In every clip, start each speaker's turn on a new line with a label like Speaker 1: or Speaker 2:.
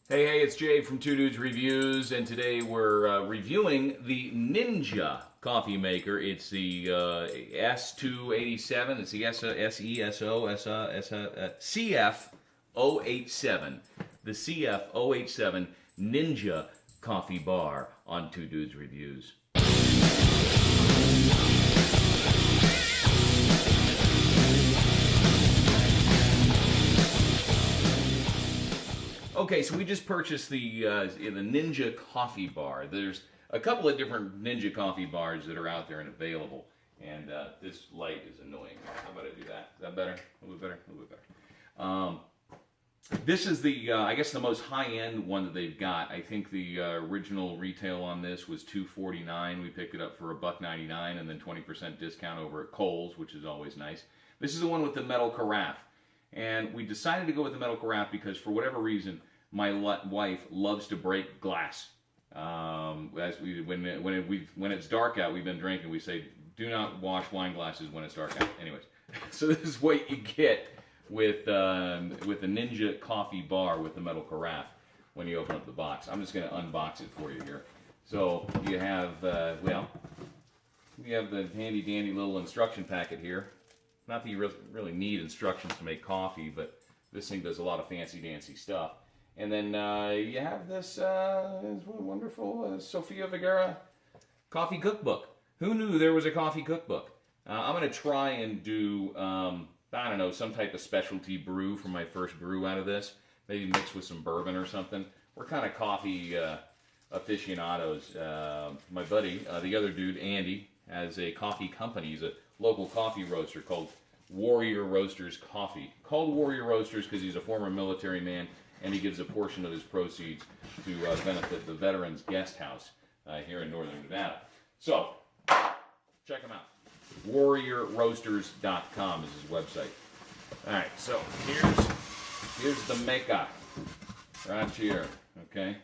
Speaker 1: Hey, it's Jay from Two Dudes Reviews, and today we're reviewing the Ninja coffee maker. It's the S287. It's the CF087. The CF087 Ninja coffee bar on Two Dudes Reviews. Okay, so we just purchased the Ninja coffee bar. There's a couple of different Ninja coffee bars that are out there and available. And this light is annoying. How about I do that? Is that better? A little bit better? A little bit better. This is the, I guess, the most high-end one that they've got. I think the original retail on this was $2.49. We picked it up for $1.99 and then 20% discount over at Kohl's, which is always nice. This is the one with the metal carafe. And we decided to go with the metal carafe because, for whatever reason, my wife loves to break glass. When it's dark out, we've been drinking. We say, do not wash wine glasses when it's dark out. Anyways, so this is what you get with the Ninja coffee bar with the metal carafe when you open up the box. I'm just going to unbox it for you here. So you have, we have the handy dandy little instruction packet here. Not that you really need instructions to make coffee, but this thing does a lot of fancy-dancy stuff. And then you have this wonderful Sofia Vergara coffee cookbook. Who knew there was a coffee cookbook? I'm going to try and do, I don't know, some type of specialty brew for my first brew out of this. Maybe mixed with some bourbon or something. We're kind of coffee aficionados. My buddy, the other dude, Andy, has a coffee company. He's a local coffee roaster called Warrior Roasters Coffee. Called Warrior Roasters because he's a former military man, and he gives a portion of his proceeds to benefit the Veterans Guest House here in northern Nevada. So, check him out. WarriorRoasters.com is his website. All right, so here's the maker right here, okay?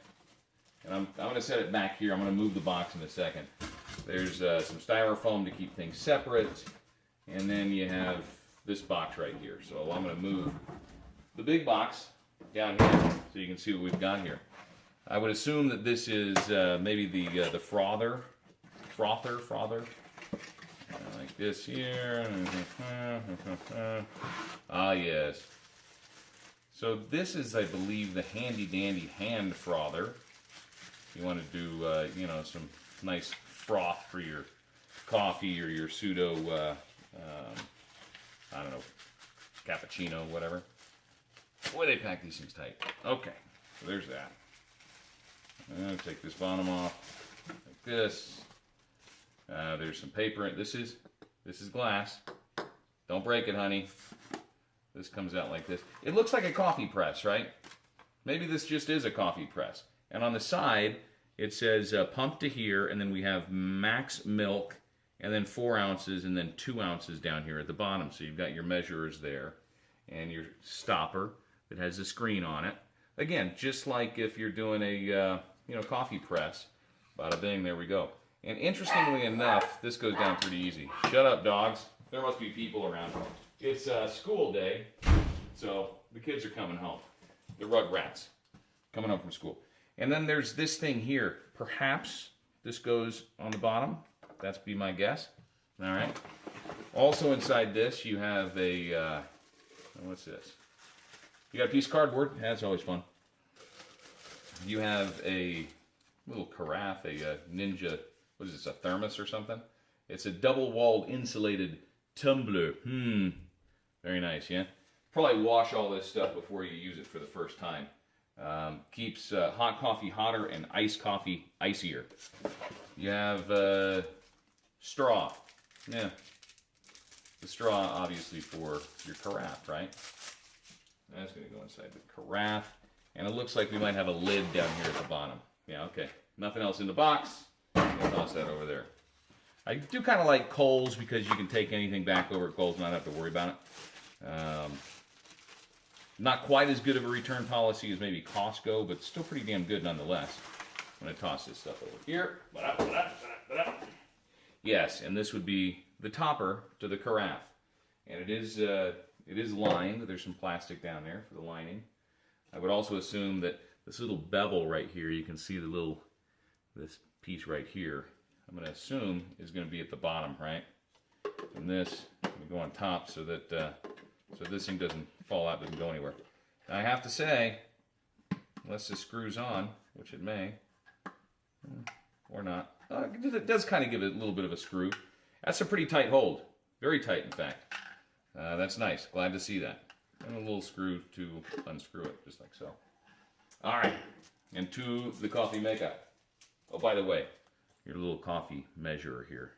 Speaker 1: And I'm going to set it back here. I'm going to move the box in a second. There's some styrofoam to keep things separate, and then you have this box right here. So I'm going to move the big box down here so you can see what we've got here. I would assume that this is maybe the frother, like this here. Ah, yes. So this is, I believe, the handy dandy hand frother. You want to do, some nice froth for your coffee or your pseudo, I don't know, cappuccino, whatever. Boy, they pack these things tight. Okay, so there's that. I'll take this bottom off like this. There's some paper. This is glass. Don't break it, honey. This comes out like this. It looks like a coffee press, right? Maybe this just is a coffee press. And on the side, it says pump to here, and then we have max milk, and then 4 ounces, and then 2 ounces down here at the bottom. So you've got your measurers there, and your stopper that has a screen on it. Again, just like if you're doing a coffee press. Bada bing, there we go. And interestingly enough, this goes down pretty easy. Shut up, dogs. There must be people around. It's school day, so the kids are coming home. The Rugrats coming home from school. And then there's this thing here. Perhaps this goes on the bottom. That's be my guess. All right. Also inside this, you have a, what's this? You got a piece of cardboard. That's always fun. You have a little carafe, a Ninja, what is this, a thermos or something? It's a double-walled insulated tumbler. Very nice, yeah? Probably wash all this stuff before you use it for the first time. Keeps hot coffee hotter and iced coffee icier. You have straw. Yeah. The straw, obviously, for your carafe, right? That's going to go inside the carafe. And it looks like we might have a lid down here at the bottom. Yeah, okay. Nothing else in the box. We'll toss that over there. I do kind of like Kohl's because you can take anything back over at Kohl's and not have to worry about it. Not quite as good of a return policy as maybe Costco, but still pretty damn good nonetheless. I'm going to toss this stuff over here. Yes, and this would be the topper to the carafe. And it is lined. There's some plastic down there for the lining. I would also assume that this little bevel right here, you can see this piece right here, I'm going to assume is going to be at the bottom, right? And this will go on top so that so this thing doesn't fall out, doesn't go anywhere. Now I have to say, unless this screws on, which it may, or not, it does kind of give it a little bit of a screw. That's a pretty tight hold, very tight in fact. That's nice, glad to see that. And a little screw to unscrew it, just like so. All right, and to the coffee maker. Oh, by the way, your little coffee measurer here.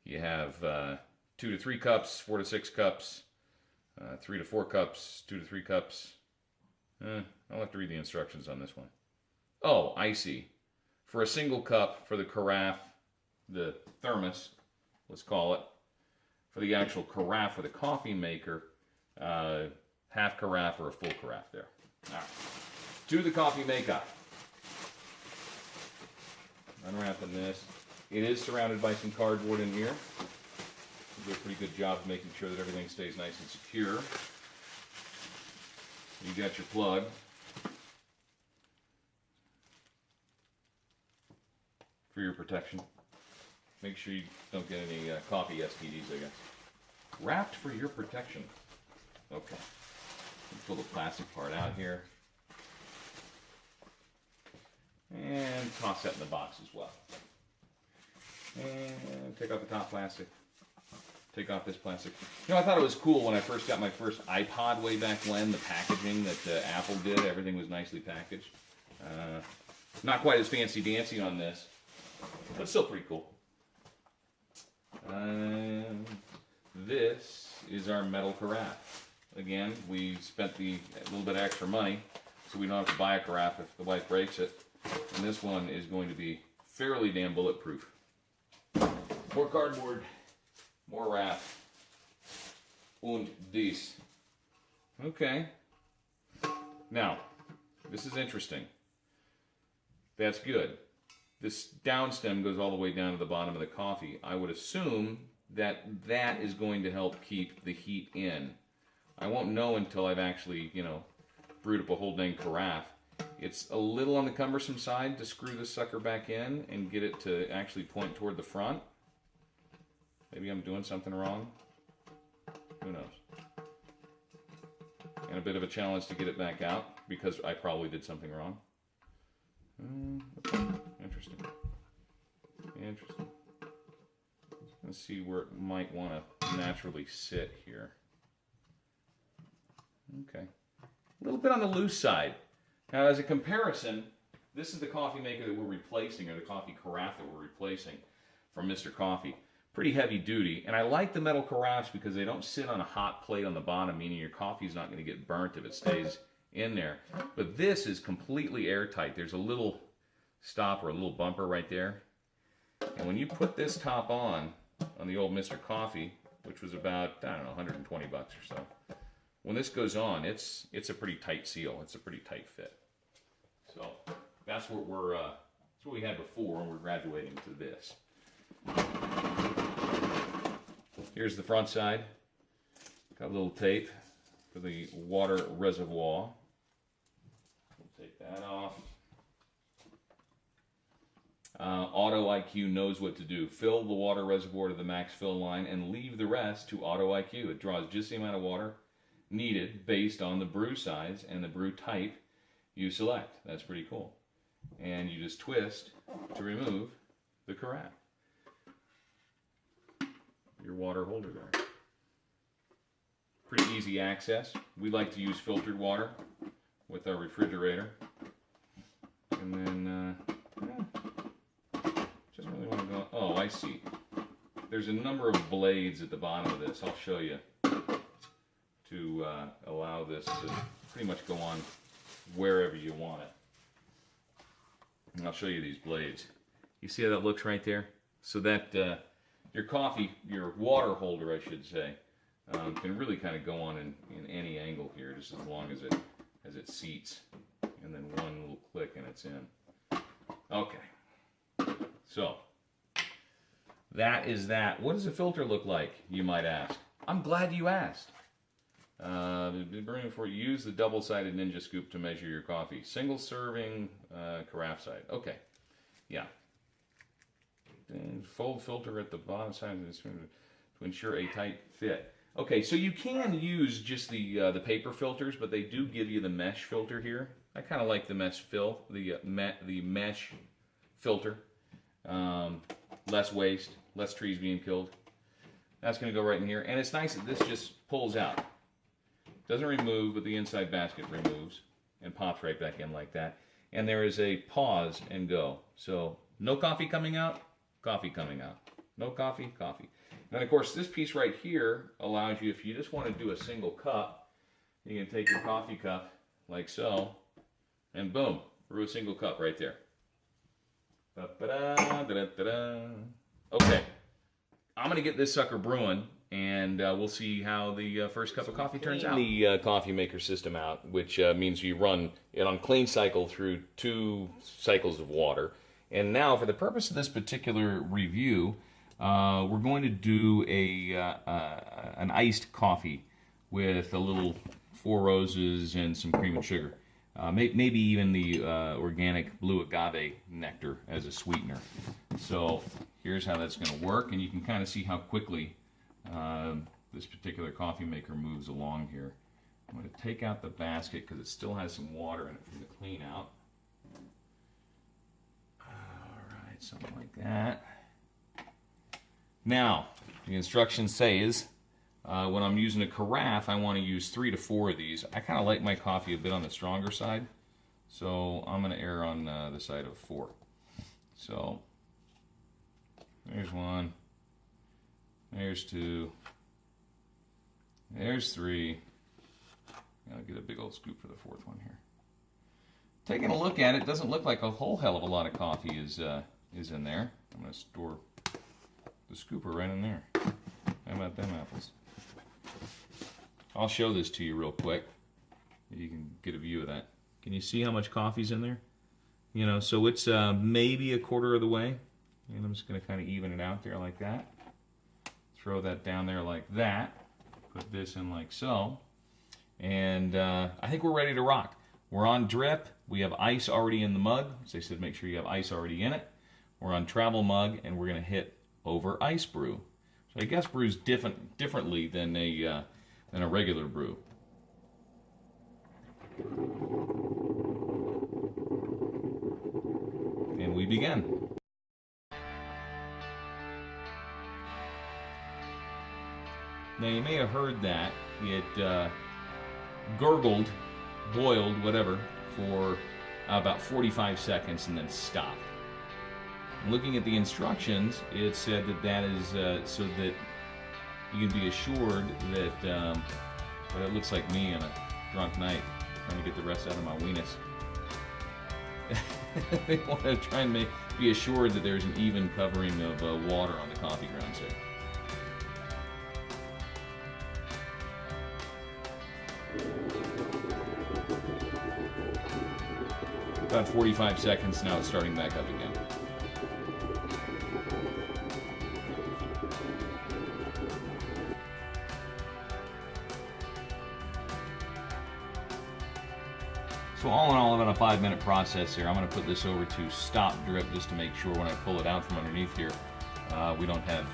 Speaker 1: You have 2 to 3 cups, 4 to 6 cups, 3 to 4 cups, 2 to 3 cups. I'll have to read the instructions on this one. Oh, I see. For a single cup, for the carafe, the thermos, let's call it, for the actual carafe for the coffee maker, half carafe or a full carafe there. All right. To the coffee maker. Unwrapping this. It is surrounded by some cardboard in here. You do a pretty good job of making sure that everything stays nice and secure. You got your plug. For your protection. Make sure you don't get any coffee STDs, I guess. Wrapped for your protection. Okay. Pull the plastic part out here. And toss that in the box as well. And take off the top plastic. Take off this plastic. You know, I thought it was cool when I first got my first iPod way back when, the packaging that Apple did. Everything was nicely packaged. Not quite as fancy-dancy on this, but still pretty cool. This is our metal carafe. Again, we spent a little bit of extra money, so we don't have to buy a carafe if the wife breaks it. And this one is going to be fairly damn bulletproof. More cardboard, more wrap, und dies. Okay. Now, this is interesting. That's good. This down stem goes all the way down to the bottom of the coffee. I would assume that that is going to help keep the heat in. I won't know until I've actually, brewed up a whole dang carafe. It's a little on the cumbersome side to screw this sucker back in and get it to actually point toward the front. Maybe I'm doing something wrong. Who knows? And a bit of a challenge to get it back out because I probably did something wrong. Interesting. Interesting. Let's see where it might want to naturally sit here. Okay. A little bit on the loose side. Now, as a comparison, this is the coffee maker that we're replacing, or the coffee carafe that we're replacing from Mr. Coffee. Pretty heavy duty, and I like the metal carafes because they don't sit on a hot plate on the bottom, meaning your coffee is not going to get burnt if it stays in there. But this is completely airtight. There's a little stopper, a little bumper right there. And when you put this top on the old Mr. Coffee, which was about, I don't know, 120 bucks or so, when this goes on, it's a pretty tight seal. It's a pretty tight fit. So that's what that's what we had before, and we're graduating to this. Here's the front side. Got a little tape for the water reservoir. We'll take that off. Auto IQ knows what to do. Fill the water reservoir to the max fill line and leave the rest to Auto IQ. It draws just the amount of water needed based on the brew size and the brew type you select. That's pretty cool. And you just twist to remove the carafe. Your water holder there. Pretty easy access. We like to use filtered water with our refrigerator. And then, just really want to go, oh, I see. There's a number of blades at the bottom of this. I'll show you to allow this to pretty much go on wherever you want it. And I'll show you these blades. You see how that looks right there? So that your water holder, I should say, can really kind of go on in any angle here, just as long as it seats. And then one little click and it's in. Okay. So, that is that. What does a filter look like, you might ask? I'm glad you asked. Before you use the double-sided Ninja Scoop to measure your coffee. Single serving carafe side. Okay, yeah. And fold filter at the bottom side of the spoon to ensure a tight fit. Okay, so you can use just the paper filters, but they do give you the mesh filter here. I kind of like the mesh mesh filter. Less waste, less trees being killed. That's going to go right in here, and it's nice that this just pulls out. Doesn't remove, but the inside basket removes and pops right back in like that. And there is a pause and go. So no coffee coming out, coffee coming out. No coffee, coffee. And of course, this piece right here allows you, if you just want to do a single cup, you can take your coffee cup like so, and boom, brew a single cup right there. Okay, I'm going to get this sucker brewing, and we'll see how the first cup of coffee turns out. The coffee maker system out, which means you run it on clean cycle through 2 cycles of water. And now, for the purpose of this particular review, we're going to do an iced coffee with a little 4 roses and some cream and sugar. Maybe even the organic blue agave nectar as a sweetener. So here's how that's going to work, and you can kind of see how quickly this particular coffee maker moves along here. I'm going to take out the basket because it still has some water in it from the clean out. Alright, something like that. Now, the instructions says when I'm using a carafe, I want to use 3 to 4 of these. I kind of like my coffee a bit on the stronger side, so I'm going to err on the side of 4. So, there's 1, there's 2, there's 3. I'll get a big old scoop for the 4th one here. Taking a look at it, doesn't look like a whole hell of a lot of coffee is in there. I'm going to store the scooper right in there. How about them apples? I'll show this to you real quick. You can get a view of that. Can you see how much coffee's in there? You know, so it's maybe a quarter of the way. And I'm just going to kind of even it out there like that. Throw that down there like that. Put this in like so. And I think we're ready to rock. We're on drip. We have ice already in the mug. As I said, make sure you have ice already in it. We're on travel mug, and we're going to hit over ice brew. So I guess brews differently than a regular brew. And we begin. Now you may have heard that it gurgled, boiled, whatever, for about 45 seconds and then stopped. Looking at the instructions, it said that is so that you can be assured that, but it looks like me on a drunk night trying to get the rest out of my weenus. They want to try and be assured that there's an even covering of water on the coffee grounds there. About 45 seconds, now it's starting back up again. So all in all, about a 5-minute process here. I'm going to put this over to stop drip just to make sure when I pull it out from underneath here, we don't have,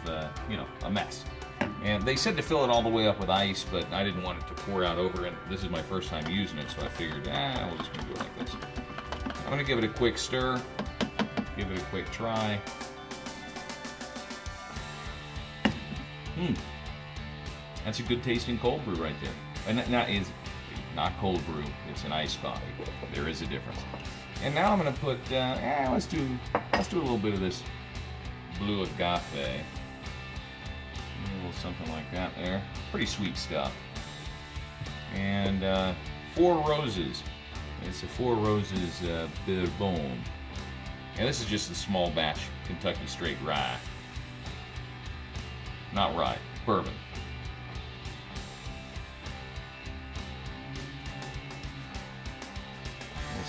Speaker 1: a mess. And they said to fill it all the way up with ice, but I didn't want it to pour out over it. This is my first time using it, so I figured, we're just going to do it like this. I'm going to give it a quick stir, give it a quick try. That's a good tasting cold brew right there. And that is not cold brew, it's an iced coffee. There is a difference. And now I'm going to put, let's do a little bit of this blue agave. A little something like that there. Pretty sweet stuff. And 4 roses. It's a 4 roses bourbon. And this is just a small batch Kentucky straight rye. Not rye, bourbon.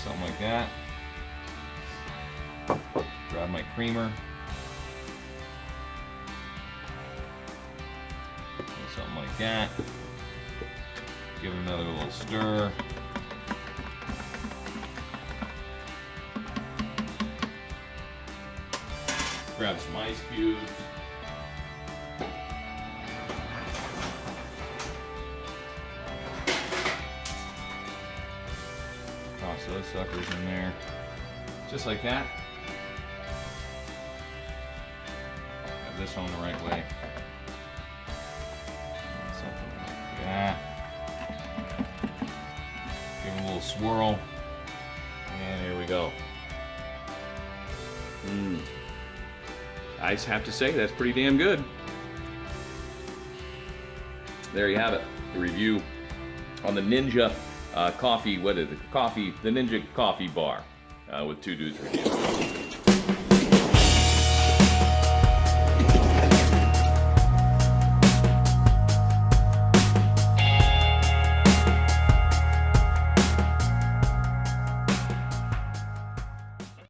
Speaker 1: Something like that. Grab my creamer. Something like that. Give it another little stir. Grab some ice cubes. Toss those suckers in there. Just like that. Have this on the right way. Something like that. Give it a little swirl. And here we go. I just have to say, that's pretty damn good. There you have it. The review on the Ninja coffee, what is it? The Ninja coffee bar with 2 Dudes review.